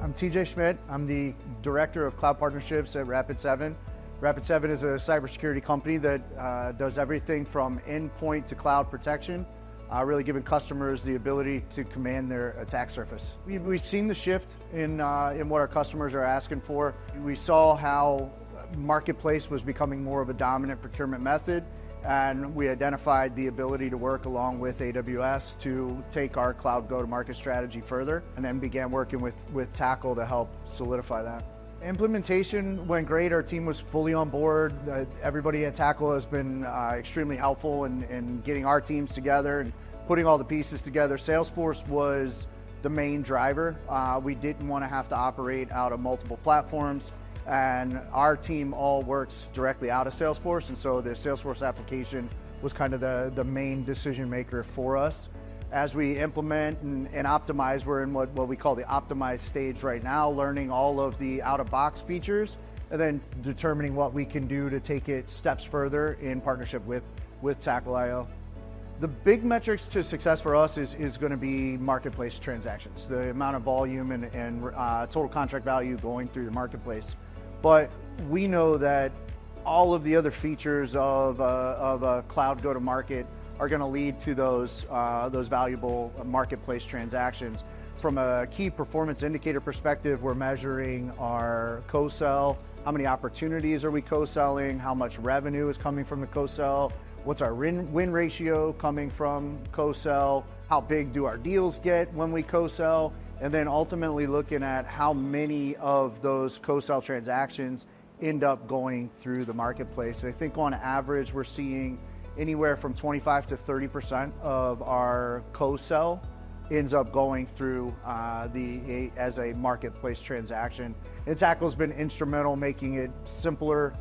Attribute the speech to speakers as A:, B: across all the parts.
A: I'm TJ Schmidt. I'm the Director of Cloud Partnerships at Rapid7. Rapid7 is a cybersecurity company that does everything from endpoint to cloud protection, really giving customers the ability to command their attack surface. We've seen the shift in what our customers are asking for. We saw how marketplace was becoming more of a dominant procurement method, and we identified the ability to work along with AWS to take our cloud go-to-market strategy further, and then began working with Tackle to help solidify that. Implementation went great. Our team was fully on board. Everybody at Tackle has been extremely helpful in getting our teams together and putting all the pieces together. Salesforce was the main driver. We didn't want to have to operate out of multiple platforms, and our team all works directly out of Salesforce, and so the Salesforce application was kind of the main decision maker for us. As we implement and optimize, we're in what we call the optimized stage right now, learning all of the out-of-box features, and then determining what we can do to take it steps further in partnership with Tackle.io. The big metrics to success for us is going to be marketplace transactions, the amount of volume and total contract value going through the marketplace. But we know that all of the other features of a cloud go-to-market are going to lead to those valuable marketplace transactions. From a key performance indicator perspective, we're measuring our co-sell, how many opportunities are we co-selling, how much revenue is coming from the co-sell, what's our win ratio coming from co-sell, how big do our deals get when we co-sell, and then ultimately looking at how many of those co-sell transactions end up going through the marketplace. I think on average we're seeing anywhere from 25 to 30% of our co-sell ends up going through as a marketplace transaction. And Tackle's been instrumental making it simpler,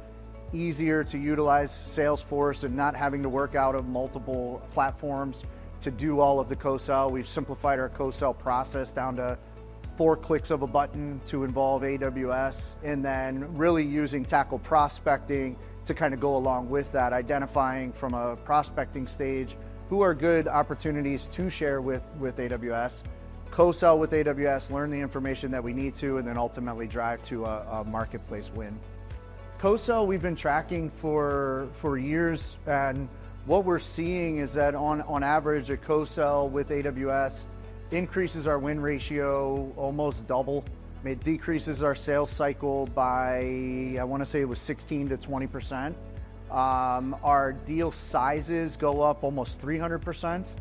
A: easier to utilize Salesforce and not having to work out of multiple platforms to do all of the co-sell. We've simplified our co-sell process down to 4 clicks of a button to involve AWS, and then really using Tackle prospecting to kind of go along with that, identifying from a prospecting stage who are good opportunities to share with AWS, co-sell with AWS, learn the information that we need to, and then ultimately drive to a marketplace win. Co-sell we've been tracking for years, and what we're seeing is that on average a co-sell with AWS increases our win ratio almost double. It decreases our sales cycle by, I want to say it was 16 to 20%. Our deal sizes go up almost 300%,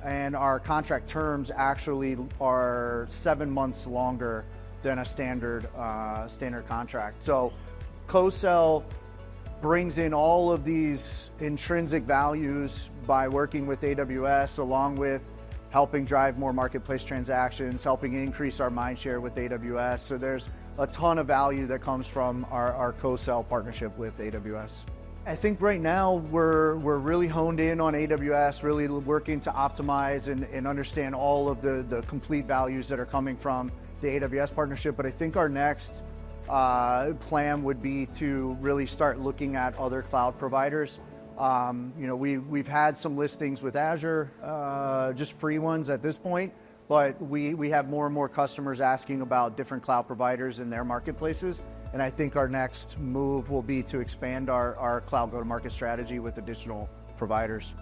A: and our contract terms actually are 7 months longer than a standard contract. So co-sell brings in all of these intrinsic values by working with AWS, along with helping drive more marketplace transactions, helping increase our mind share with AWS. So there's a ton of value that comes from our co-sell partnership with AWS. I think right now we're really honed in on AWS, really working to optimize and understand all of the complete values that are coming from the AWS partnership. But I think our next plan would be to really start looking at other cloud providers. We've had some listings with Azure, just free ones at this point, but we have more and more customers asking about different cloud providers in their marketplaces. And I think our next move will be to expand our cloud go-to-market strategy with additional providers.